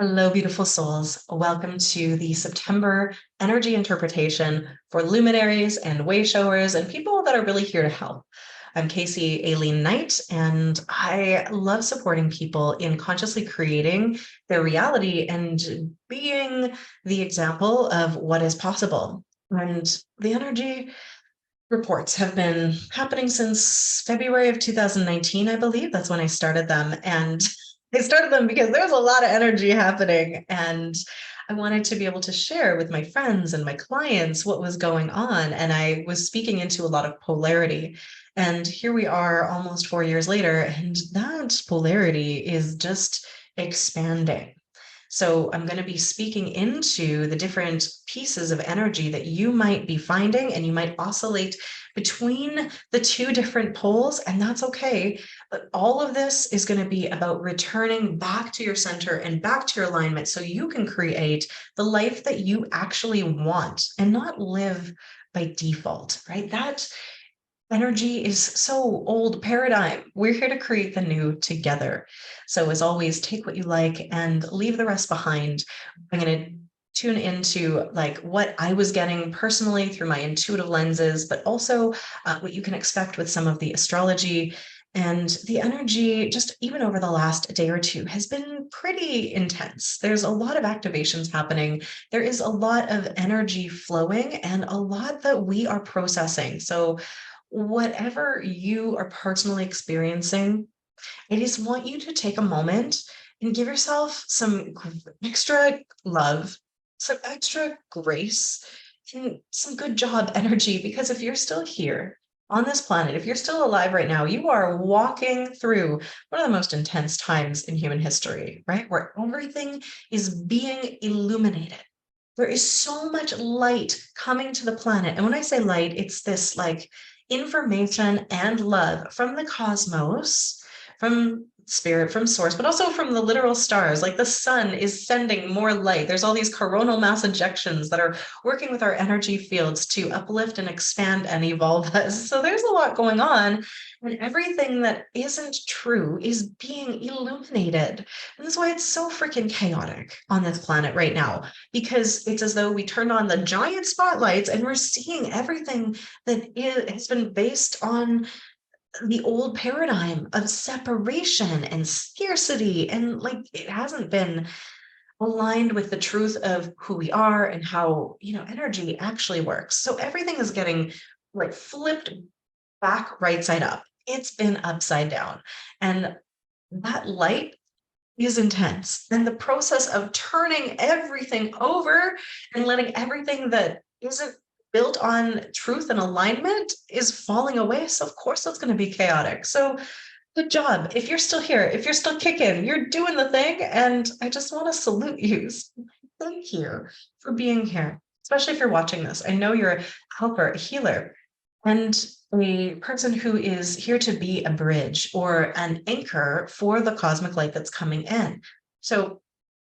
Hello, beautiful souls. Welcome to the September energy interpretation for luminaries and way showers and people that are really here to help. I'm Casey Aileen Knight, and I love supporting people in consciously creating their reality and being the example of what is possible. And the energy reports have been happening since February of 2019, I believe. That's when I started them. And I started them because there was a lot of energy happening. And I wanted to be able to share with my friends and my clients what was going on. And I was speaking into a lot of polarity. And here we are almost 4 years later, and that polarity is just expanding. So I'm going to be speaking into the different pieces of energy that you might be finding, and you might oscillate between the two different poles, and that's okay. But all of this is going to be about returning back to your center and back to your alignment so you can create the life that you actually want and not live by default, right? That energy is so old paradigm. We're here to create the new together. So as always, take what you like and leave the rest behind. I'm going to tune into like what I was getting personally through my intuitive lenses, but also what you can expect with some of the astrology. And the energy, just even over the last day or two, has been pretty intense. There's a lot of activations happening. There is a lot of energy flowing and a lot that we are processing. So whatever you are personally experiencing, I just want you to take a moment and give yourself some extra love, some extra grace, and some good job energy. Because if you're still here on this planet, if you're still alive right now, you are walking through one of the most intense times in human history, right? Where everything is being illuminated. There is so much light coming to the planet. And when I say light, it's this like information and love from the cosmos, from spirit, from source, but also from the literal stars. Like the sun is sending more light. There's all these coronal mass ejections that are working with our energy fields to uplift and expand and evolve us. So there's a lot going on, and everything that isn't true is being illuminated. And that's why it's so freaking chaotic on this planet right now, because it's as though we turned on the giant spotlights and we're seeing everything that has been based on the old paradigm of separation and scarcity, and like it hasn't been aligned with the truth of who we are and how energy actually works. So everything is getting like flipped back right side up. It's been upside down, and that light is intense. And the process of turning everything over and letting everything that isn't built on truth and alignment is falling away. So, of course, that's going to be chaotic. So, good job. If you're still here, if you're still kicking, you're doing the thing. And I just want to salute you. Thank you for being here, especially if you're watching this. I know you're a helper, a healer, and a person who is here to be a bridge or an anchor for the cosmic light that's coming in. So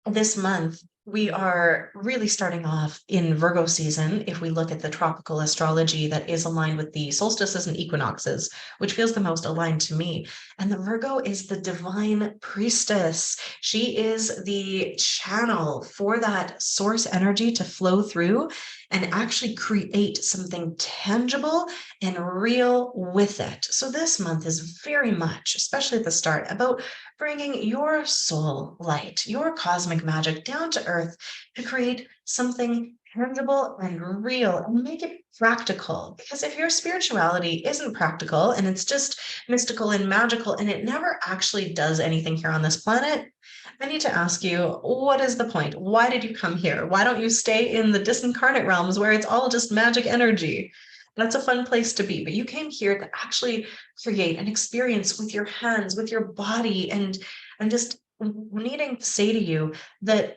this month, we are really starting off in Virgo season. If we look at the tropical astrology that is aligned with the solstices and equinoxes, which feels the most aligned to me. And the Virgo is the divine priestess. She is the channel for that source energy to flow through and actually create something tangible and real with it. So this month is very much, especially at the start, about bringing your soul light, your cosmic magic down to earth to create something tangible and real and make it practical. Because if your spirituality isn't practical and it's just mystical and magical and it never actually does anything here on this planet, I need to ask you, what is the point? Why did you come here? Why don't you stay in the disincarnate realms where it's all just magic energy? That's a fun place to be. But you came here to actually create an experience with your hands, with your body. And I'm just needing to say to you that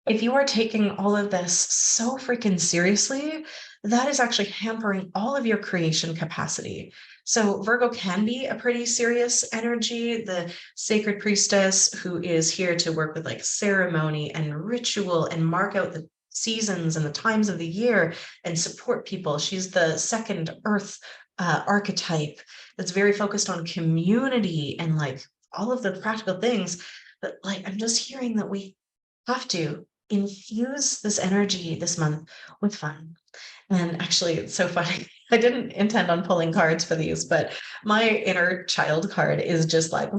if you are taking all of this so freaking seriously, that is actually hampering all of your creation capacity. So Virgo can be a pretty serious energy, the sacred priestess who is here to work with like ceremony and ritual and mark out the seasons and the times of the year and support people. She's the second earth archetype that's very focused on community and like all of the practical things. But like I'm just hearing that we have to infuse this energy this month with fun. And actually, it's so funny. I didn't intend on pulling cards for these, but my inner child card is just like,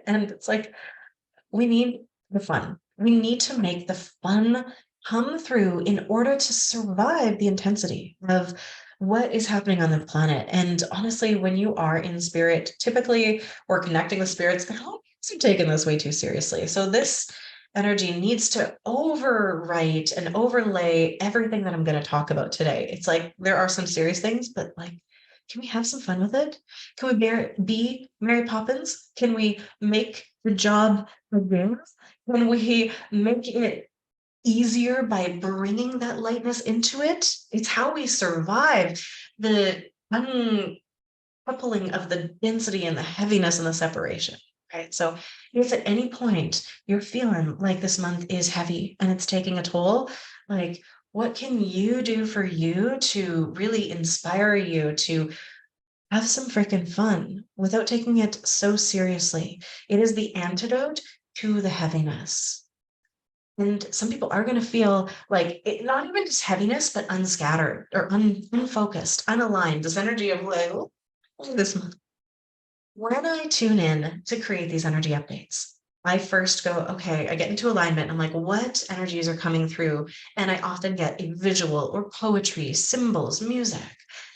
and it's like, we need the fun. We need to make the fun come through in order to survive the intensity of what is happening on the planet. And honestly, when you are in spirit, typically we're connecting with spirits, they're taking this way too seriously. So this energy needs to overwrite and overlay everything that I'm going to talk about today. It's like there are some serious things, but like, can we have some fun with it? Can we be Mary Poppins? Can we make the job begin? Can we make it easier by bringing that lightness into it? It's how we survive the uncoupling of the density and the heaviness and the separation, right? So if at any point you're feeling like this month is heavy and it's taking a toll, like what can you do for you to really inspire you to have some freaking fun without taking it so seriously? It is the antidote to the heaviness. And some people are going to feel like not even just heaviness, but unscattered or unfocused, unaligned. This energy of like, oh, this month. When I tune in to create these energy updates, I first go, okay, I get into alignment. I'm like, what energies are coming through? And I often get a visual or poetry, symbols, music.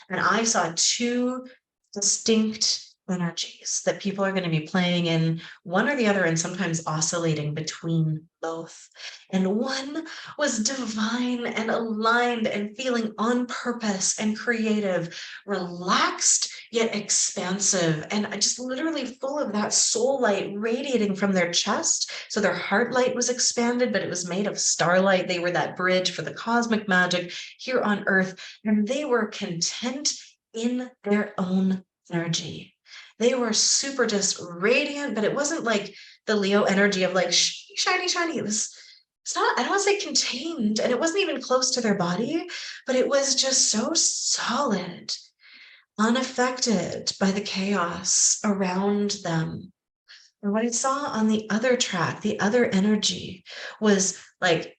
And I saw two distinct energies that people are going to be playing in one or the other and sometimes oscillating between both. And one was divine and aligned and feeling on purpose and creative, relaxed yet expansive, and just literally full of that soul light radiating from their chest. So their heart light was expanded, but it was made of starlight. They were that bridge for the cosmic magic here on earth, and they were content in their own energy. They were super just radiant, but it wasn't like the Leo energy of like shiny, shiny. It's not, I don't want to say contained, and it wasn't even close to their body, but it was just so solid, unaffected by the chaos around them. And what I saw on the other track, the other energy was like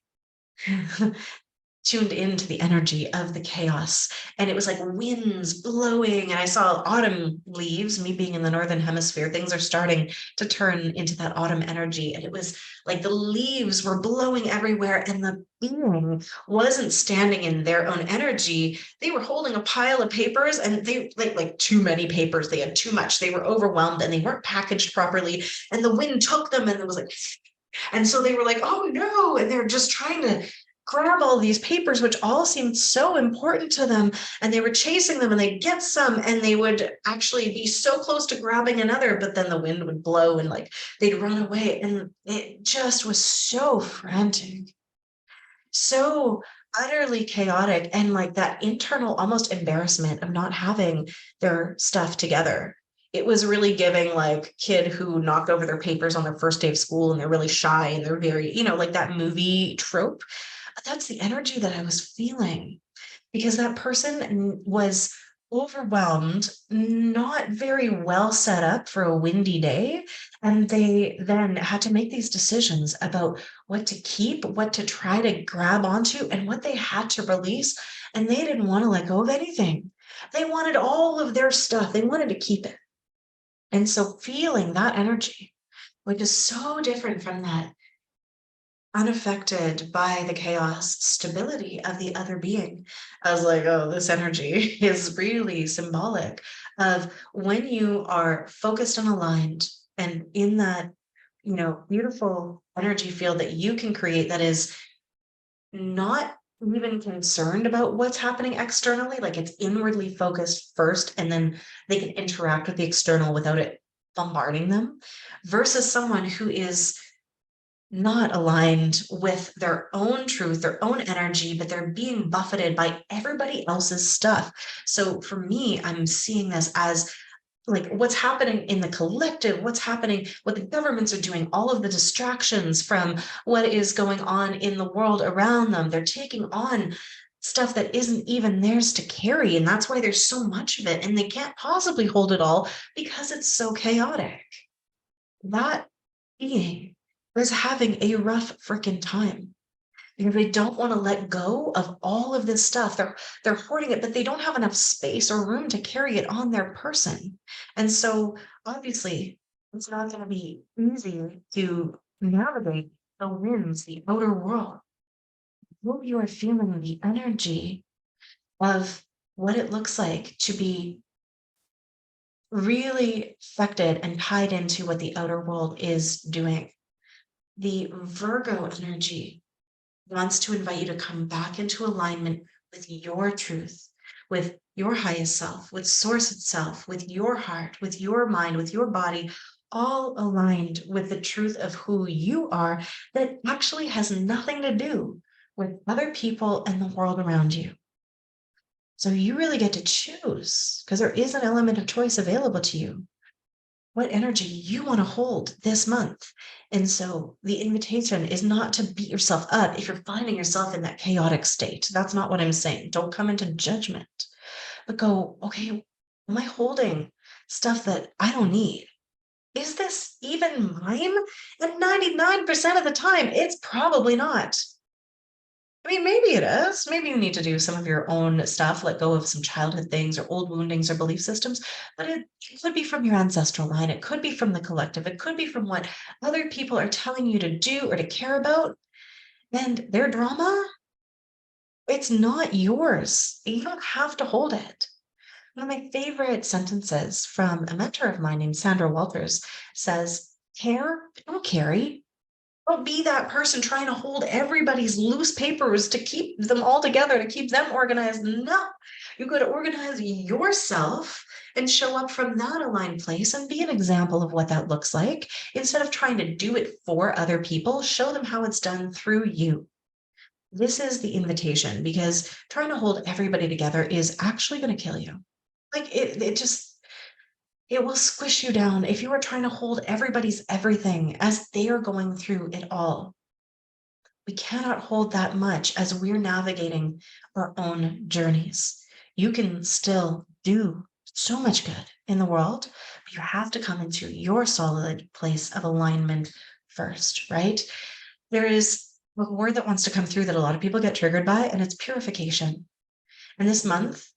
tuned into the energy of the chaos. And it was like winds blowing. And I saw autumn leaves, me being in the northern hemisphere, things are starting to turn into that autumn energy. And it was like the leaves were blowing everywhere. And the being wasn't standing in their own energy. They were holding a pile of papers, and they like too many papers. They had too much. They were overwhelmed and they weren't packaged properly. And the wind took them and it was like, and so they were like, oh no. And they're just trying to grab all these papers, which all seemed so important to them. And they were chasing them and they'd get some and they would actually be so close to grabbing another, but then the wind would blow and like they'd run away. And it just was so frantic, so utterly chaotic, and like that internal almost embarrassment of not having their stuff together. It was really giving like kid who knocked over their papers on their first day of school and they're really shy and they're very, like that movie trope. That's the energy that I was feeling, because that person was overwhelmed, not very well set up for a windy day. And they then had to make these decisions about what to keep, what to try to grab onto, and what they had to release. And they didn't want to let go of anything. They wanted all of their stuff, they wanted to keep it. And so feeling that energy, which is so different from that unaffected by the chaos stability of the other being. I was like, oh, this energy is really symbolic of when you are focused and aligned and in that, beautiful energy field that you can create that is not even concerned about what's happening externally, like it's inwardly focused first, and then they can interact with the external without it bombarding them, versus someone who is not aligned with their own truth, their own energy, but they're being buffeted by everybody else's stuff. So for me, I'm seeing this as like what's happening in the collective, what's happening, what the governments are doing, all of the distractions from what is going on in the world around them. They're taking on stuff that isn't even theirs to carry. And that's why there's so much of it. And they can't possibly hold it all because it's so chaotic. That being is having a rough freaking time because they don't want to let go of all of this stuff. They're hoarding it, but they don't have enough space or room to carry it on their person. And so obviously it's not going to be easy to navigate the winds, the outer world. Hope you are feeling the energy of what it looks like to be really affected and tied into what the outer world is doing. The Virgo energy wants to invite you to come back into alignment with your truth, with your highest self, with source itself, with your heart, with your mind, with your body, all aligned with the truth of who you are that actually has nothing to do with other people and the world around you. So you really get to choose because there is an element of choice available to you what energy you want to hold this month. And so the invitation is not to beat yourself up if you're finding yourself in that chaotic state. That's not what I'm saying. Don't come into judgment, but go, okay, am I holding stuff that I don't need? Is this even mine? And 99% of the time, it's probably not. I mean, maybe it is. Maybe you need to do some of your own stuff, let go of some childhood things or old woundings or belief systems, but it could be from your ancestral line. It could be from the collective. It could be from what other people are telling you to do or to care about. And their drama, it's not yours. You don't have to hold it. One of my favorite sentences from a mentor of mine named Sandra Walters says, care, don't carry. Don't be that person trying to hold everybody's loose papers to keep them all together, to keep them organized. No, you got to organize yourself and show up from that aligned place and be an example of what that looks like. Instead of trying to do it for other people, show them how it's done through you. This is the invitation because trying to hold everybody together is actually going to kill you. Like it just it will squish you down if you are trying to hold everybody's everything as they are going through it all. We cannot hold that much as we're navigating our own journeys. You can still do so much good in the world, but you have to come into your solid place of alignment first, right? There is a word that wants to come through that a lot of people get triggered by, and it's purification. And this month,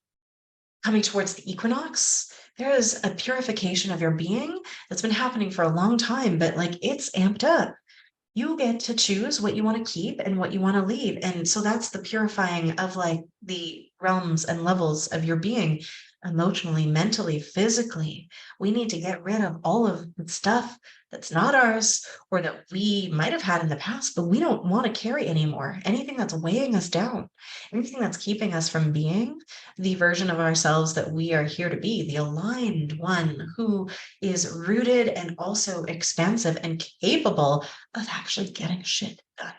coming towards the equinox, there is a purification of your being that's been happening for a long time, but like it's amped up. You get to choose what you want to keep and what you want to leave. And so that's the purifying of like the realms and levels of your being emotionally, mentally, physically. We need to get rid of all of the stuff that's not ours or that we might have had in the past, but we don't want to carry anymore. Anything that's weighing us down, anything that's keeping us from being the version of ourselves that we are here to be, the aligned one who is rooted and also expansive and capable of actually getting shit done.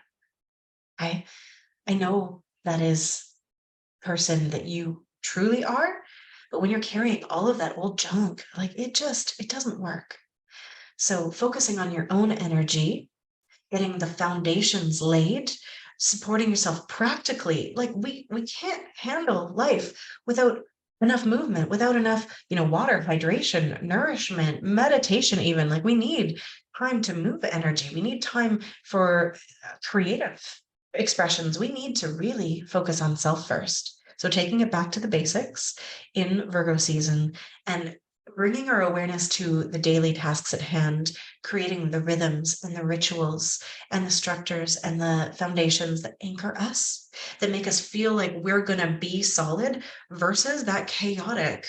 I know that is person that you truly are, but when you're carrying all of that old junk, like it doesn't work. So focusing on your own energy, getting the foundations laid, supporting yourself practically, like we can't handle life without enough movement, without enough, water, hydration, nourishment, meditation even. Like we need time to move energy. We need time for creative expressions. We need to really focus on self first. So taking it back to the basics in Virgo season and bringing our awareness to the daily tasks at hand, creating the rhythms and the rituals and the structures and the foundations that anchor us, that make us feel like we're going to be solid versus that chaotic,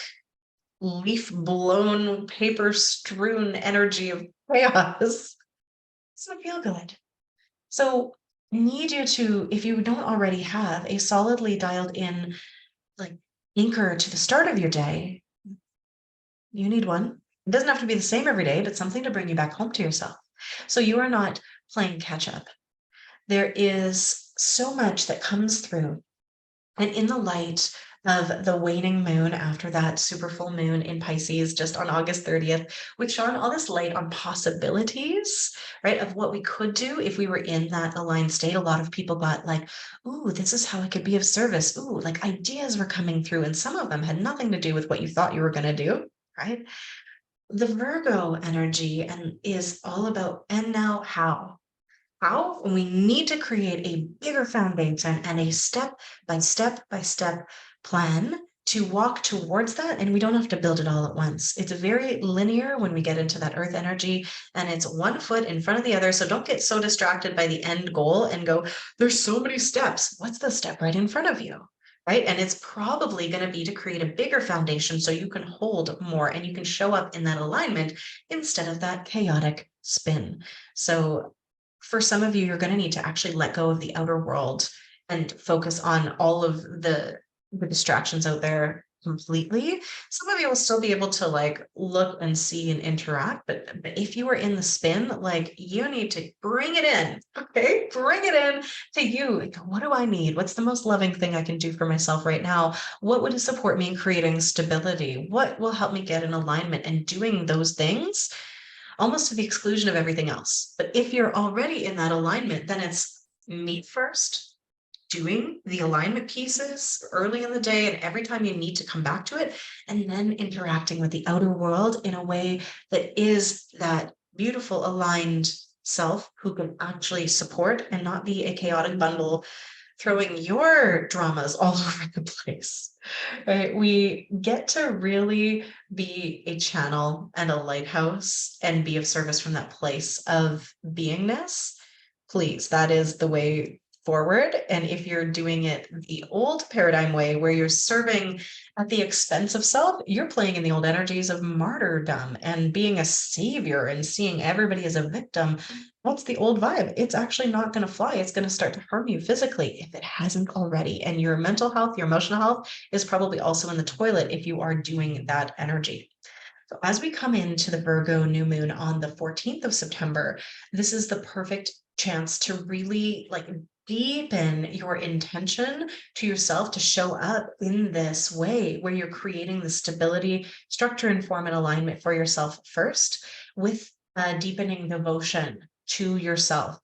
leaf blown, paper strewn energy of chaos. It's not feel good. So I need you to, if you don't already have a solidly dialed in like anchor to the start of your day, you need one. It doesn't have to be the same every day, but something to bring you back home to yourself. So you are not playing catch up. There is so much that comes through. And in the light of the waning moon after that super full moon in Pisces just on August 30th, which shone all this light on possibilities, right, of what we could do if we were in that aligned state. A lot of people got like, ooh, this is how I could be of service. Ooh, like ideas were coming through, and some of them had nothing to do with what you thought you were going to do, right? The Virgo energy and is all about, and now how? How? We need to create a bigger foundation and a step by step by step plan to walk towards that. And we don't have to build it all at once. It's very linear when we get into that earth energy, and it's one foot in front of the other. So don't get so distracted by the end goal and go, there's so many steps. What's the step right in front of you? Right. And it's probably going to be to create a bigger foundation so you can hold more and you can show up in that alignment instead of that chaotic spin. So for some of you, you're going to need to actually let go of the outer world and focus on all of the distractions out there completely. Some of you will still be able to like look and see and interact, but if you are in the spin, like you need to bring it in. Okay, bring it in to you. Like, what do I need? What's the most loving thing I can do for myself right now? What would support me in creating stability? What will help me get in alignment? And doing those things almost to the exclusion of everything else. But if you're already in that alignment, then it's me first, doing the alignment pieces early in the day and every time you need to come back to it, and then interacting with the outer world in a way that is that beautiful aligned self who can actually support and not be a chaotic bundle throwing your dramas all over the place, right? We get to really be a channel and a lighthouse and be of service from that place of beingness. Please, that is the way forward. And if you're doing it the old paradigm way, where you're serving at the expense of self, you're playing in the old energies of martyrdom and being a savior and seeing everybody as a victim. That's the old vibe. It's actually not going to fly. It's going to start to harm you physically if it hasn't already. And your mental health, your emotional health is probably also in the toilet if you are doing that energy. So as we come into the Virgo new moon on the 14th of September, this is the perfect chance to really like deepen your intention to yourself to show up in this way where you're creating the stability, structure, and form and alignment for yourself first with a deepening devotion to yourself.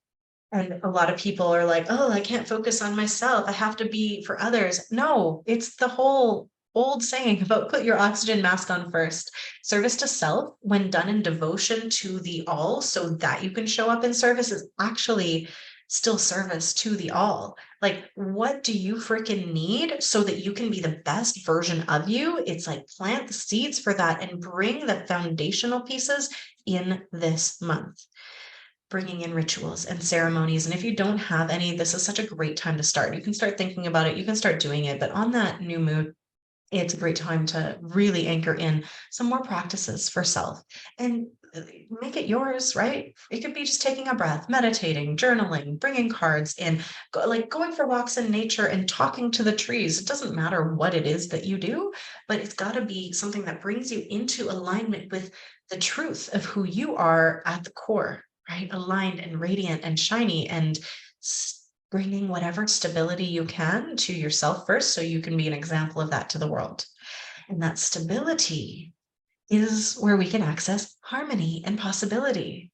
And a lot of people are like, oh, I can't focus on myself. I have to be for others. No, it's the whole old saying about put your oxygen mask on first. Service to self, when done in devotion to the all, so that you can show up in service, is actually still service to the all. Like, what do you freaking need so that you can be the best version of you? It's like plant the seeds for that and bring the foundational pieces in this month, bringing in rituals and ceremonies. And if you don't have any, this is such a great time to start. You can start thinking about it, you can start doing it. But on that new moon, it's a great time to really anchor in some more practices for self and make it yours, right? It could be just taking a breath, meditating, journaling, bringing cards in, like going for walks in nature and talking to the trees. It doesn't matter what it is that you do, but it's got to be something that brings you into alignment with the truth of who you are at the core, right? Aligned and radiant and shiny and bringing whatever stability you can to yourself first so you can be an example of that to the world. And that stability is where we can access harmony and possibility.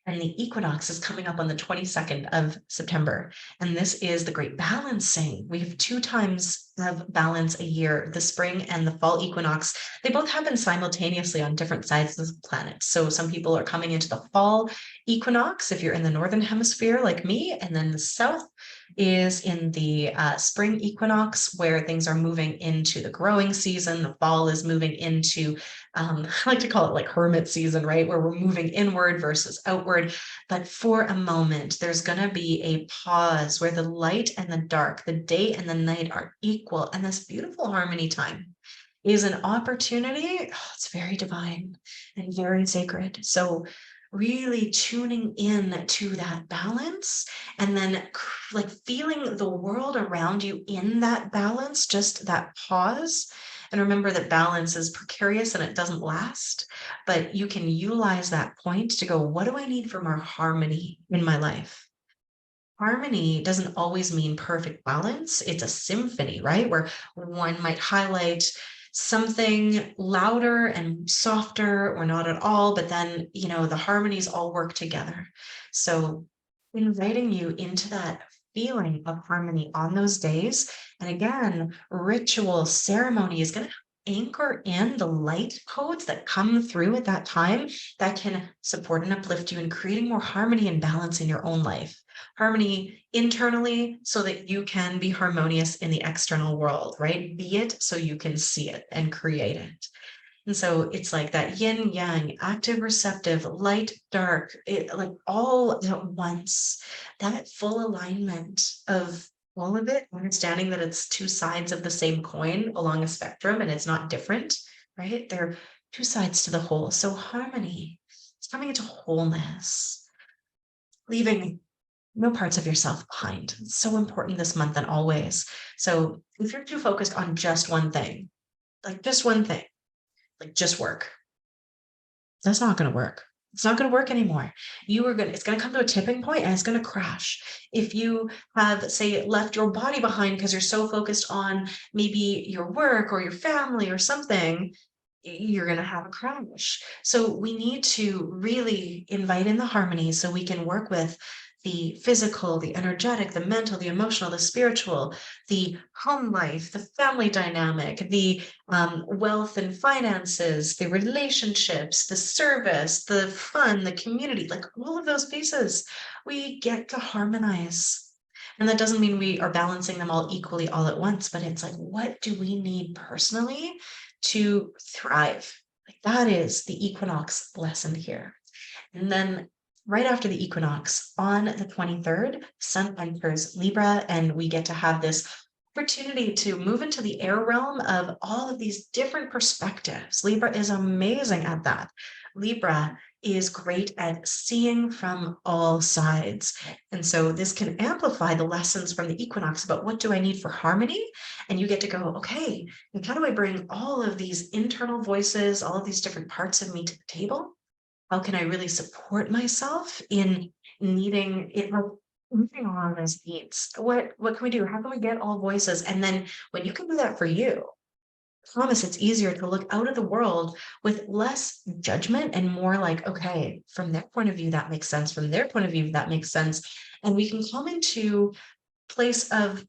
And the equinox is coming up on the 22nd of September. And this is the great balancing. We have two times of balance a year, the spring and the fall equinox. They both happen simultaneously on different sides of the planet. So some people are coming into the fall equinox if you're in the northern hemisphere like me, and then the south is in the spring equinox where things are moving into the growing season. The fall is moving into, I like to call it like hermit season, right? Where we're moving inward versus outward. But for a moment, there's going to be a pause where the light and the dark, the day and the night are equal. And this beautiful harmony time is an opportunity. Oh, it's very divine and very sacred. So really tuning in to that balance and then like feeling the world around you in that balance, just that pause. And remember that balance is precarious and it doesn't last, but you can utilize that point to go, what do I need for more harmony in my life? Harmony doesn't always mean perfect balance. It's a symphony, right? Where one might highlight something louder and softer or not at all, but then, the harmonies all work together. So inviting you into that feeling of harmony on those days. And again, ritual ceremony is going to anchor in the light codes that come through at that time that can support and uplift you in creating more harmony and balance in your own life. Harmony internally so that you can be harmonious in the external world, right? Be it so you can see it and create it. And so it's like that yin yang, active, receptive, light, dark, like all at once, that full alignment of all of it, understanding that it's two sides of the same coin along a spectrum and it's not different, right? They're two sides to the whole. So harmony, it's coming into wholeness, leaving no parts of yourself behind. It's so important this month and always. So if you're too focused on just one thing, like just one thing, like just work, that's not going to work. It's not going to work anymore. It's going to come to a tipping point and it's going to crash. If you have, say, left your body behind because you're so focused on maybe your work or your family or something, you're going to have a crash. So we need to really invite in the harmony so we can work with the physical, the energetic, the mental, the emotional, the spiritual, the home life, the family dynamic, the wealth and finances, the relationships, the service, the fun, the community, like all of those pieces, we get to harmonize. And that doesn't mean we are balancing them all equally all at once, but it's like, what do we need personally to thrive? Like that is the equinox lesson here. And then right after the equinox on the 23rd, Sun enters Libra, and we get to have this opportunity to move into the air realm of all of these different perspectives. Libra is amazing at that. Libra is great at seeing from all sides. And so this can amplify the lessons from the equinox about what do I need for harmony? And you get to go, okay, and how do I bring all of these internal voices, all of these different parts of me to the table? How can I really support myself in needing it, like meeting all of those needs? What can we do? How can we get all voices? And then when you can do that for you, I promise it's easier to look out at the world with less judgment and more like, okay, from their point of view, that makes sense. From their point of view, that makes sense. And we can come into place of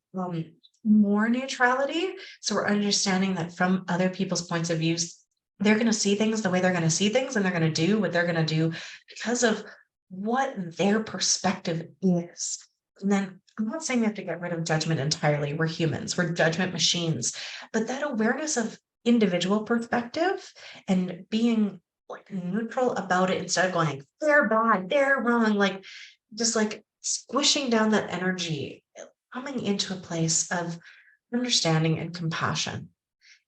more neutrality. So we're understanding that from other people's points of views, they're going to see things the way they're going to see things, and they're going to do what they're going to do because of what their perspective is. And then I'm not saying we have to get rid of judgment entirely. We're humans, we're judgment machines, but that awareness of individual perspective and being like neutral about it instead of going like, they're bad, they're wrong, like just like squishing down that energy, coming into a place of understanding and compassion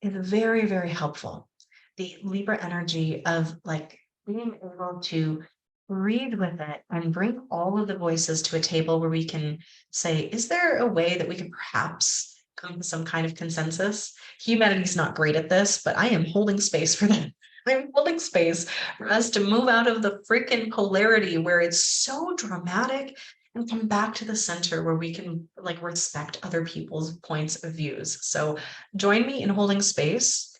is very, very helpful. The Libra energy of like being able to read with it and bring all of the voices to a table where we can say, is there a way that we can perhaps come to some kind of consensus? Humanity's not great at this, but I am holding space for that. I'm holding space for us to move out of the freaking polarity where it's so dramatic and come back to the center where we can like respect other people's points of views. So join me in holding space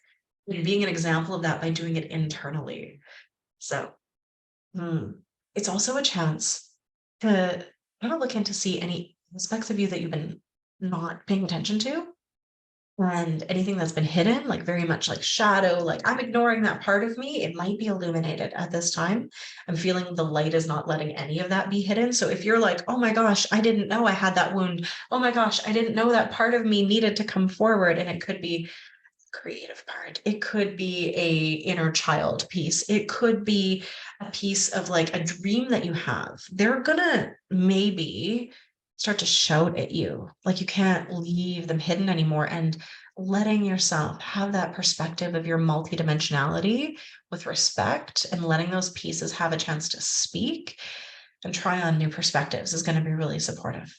and being an example of that by doing it internally. So it's also a chance to kind of look in to see any aspects of you that you've been not paying attention to, and anything that's been hidden, like very much like shadow, like I'm ignoring that part of me, it might be illuminated at this time. I'm feeling the light is not letting any of that be hidden. So if you're like, oh my gosh, I didn't know I had that wound. Oh my gosh, I didn't know that part of me needed to come forward. And it could be creative part. It could be a inner child piece. It could be a piece of like a dream that you have. They're gonna maybe start to shout at you. Like you can't leave them hidden anymore. And letting yourself have that perspective of your multidimensionality with respect and letting those pieces have a chance to speak and try on new perspectives is going to be really supportive.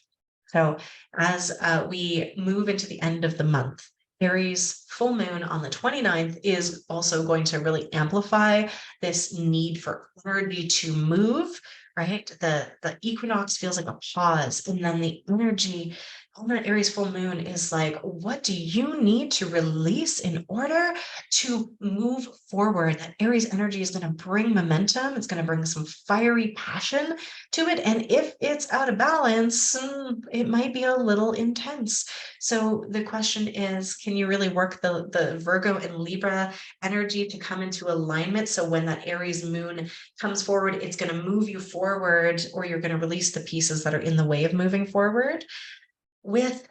So as we move into the end of the month, Aries full moon on the 29th is also going to really amplify this need for energy to move, right? The equinox feels like a pause, and then the energy on that Aries full moon is like, what do you need to release in order to move forward? That Aries energy is going to bring momentum. It's going to bring some fiery passion to it. And if it's out of balance, it might be a little intense. So the question is, can you really work the Virgo and Libra energy to come into alignment? So when that Aries moon comes forward, it's going to move you forward, or you're going to release the pieces that are in the way of moving forward with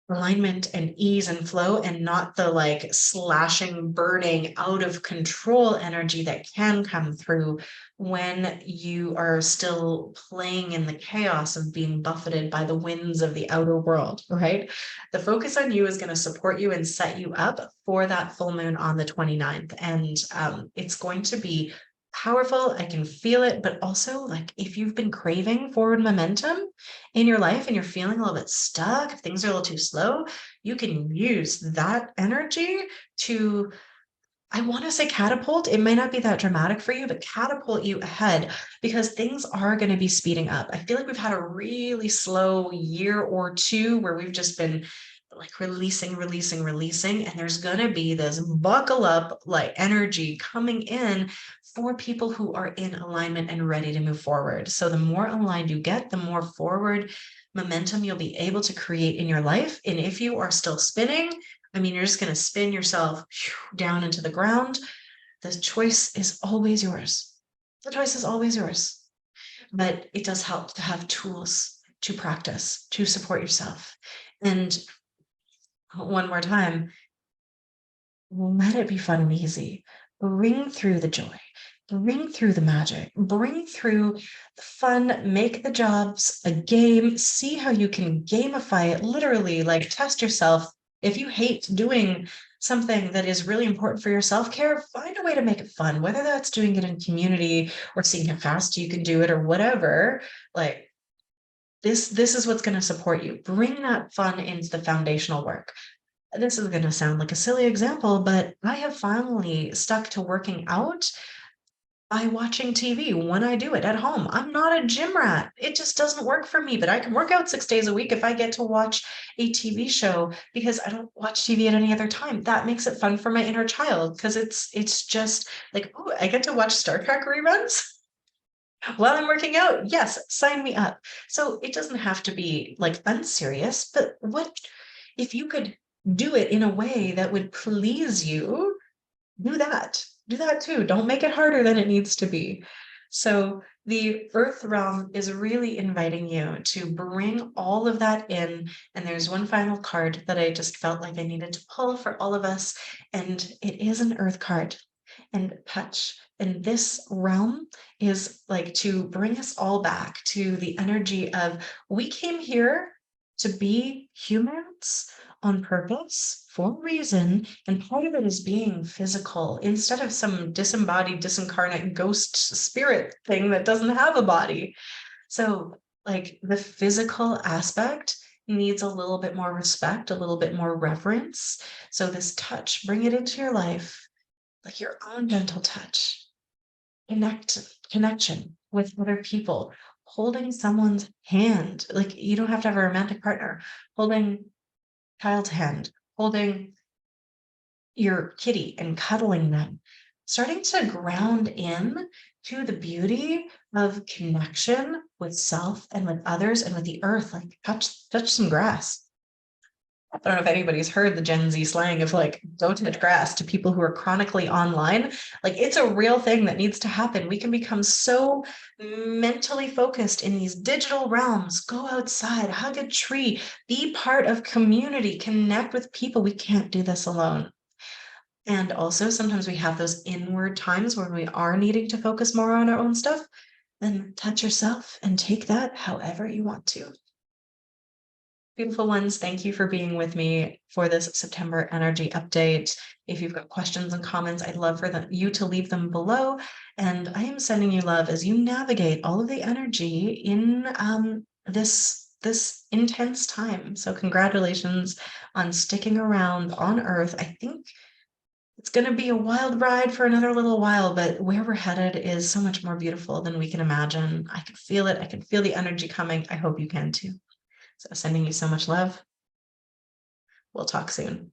alignment and ease and flow, and not the like slashing, burning, out of control energy that can come through when you are still playing in the chaos of being buffeted by the winds of the outer world, right? The focus on you is going to support you and set you up for that full moon on the 29th. And it's going to be powerful. I can feel it, but also like if you've been craving forward momentum in your life and you're feeling a little bit stuck, if things are a little too slow, you can use that energy to, I want to say catapult. It may not be that dramatic for you, but catapult you ahead, because things are going to be speeding up. I feel like we've had a really slow year or two where we've just been like releasing, and there's going to be this buckle up like energy coming in for people who are in alignment and ready to move forward. So the more aligned you get, the more forward momentum you'll be able to create in your life. And if you are still spinning, I mean, you're just going to spin yourself down into the ground. The choice is always yours. The choice is always yours. But it does help to have tools to practice, to support yourself. And one more time, let it be fun and easy. Bring through the joy, bring through the magic, bring through the fun, make the jobs a game, see how you can gamify it, literally, like test yourself. If you hate doing something that is really important for your self-care, find a way to make it fun, whether that's doing it in community or seeing how fast you can do it or whatever. Like this is what's going to support you. Bring that fun into the foundational work. This is going to sound like a silly example, but I have finally stuck to working out by watching TV when I do it at home. I'm not a gym rat. It just doesn't work for me, but I can work out 6 days a week if I get to watch a TV show, because I don't watch TV at any other time. That makes it fun for my inner child, because it's just like, oh, I get to watch Star Trek reruns while I'm working out. Yes, sign me up. So it doesn't have to be like unserious, but what if you could do it in a way that would please you? Do that. Do that too. Don't make it harder than it needs to be. So the earth realm is really inviting you to bring all of that in. And there's one final card that I just felt like I needed to pull for all of us. And it is an earth card, and touch. And this realm is like to bring us all back to the energy of, we came here to be humans on purpose for a reason. And part of it is being physical instead of some disembodied, disincarnate ghost spirit thing that doesn't have a body. So, like, the physical aspect needs a little bit more respect, a little bit more reverence. So, this touch, bring it into your life, like your own gentle touch, connection with other people, holding someone's hand. Like, you don't have to have a romantic partner, holding child's hand, holding your kitty and cuddling them, starting to ground in to the beauty of connection with self and with others and with the earth. Like touch some grass. I don't know if anybody's heard the Gen Z slang of like, don't touch grass, to people who are chronically online. Like, it's a real thing that needs to happen. We can become so mentally focused in these digital realms. Go outside, hug a tree, be part of community, connect with people. We can't do this alone. And also, sometimes we have those inward times when we are needing to focus more on our own stuff. Then touch yourself and take that however you want to. Beautiful ones, thank you for being with me for this September energy update. If you've got questions and comments, I'd love for you to leave them below. And I am sending you love as you navigate all of the energy in this intense time. So congratulations on sticking around on Earth. I think it's going to be a wild ride for another little while, but where we're headed is so much more beautiful than we can imagine. I can feel it. I can feel the energy coming. I hope you can too. So sending you so much love. We'll talk soon.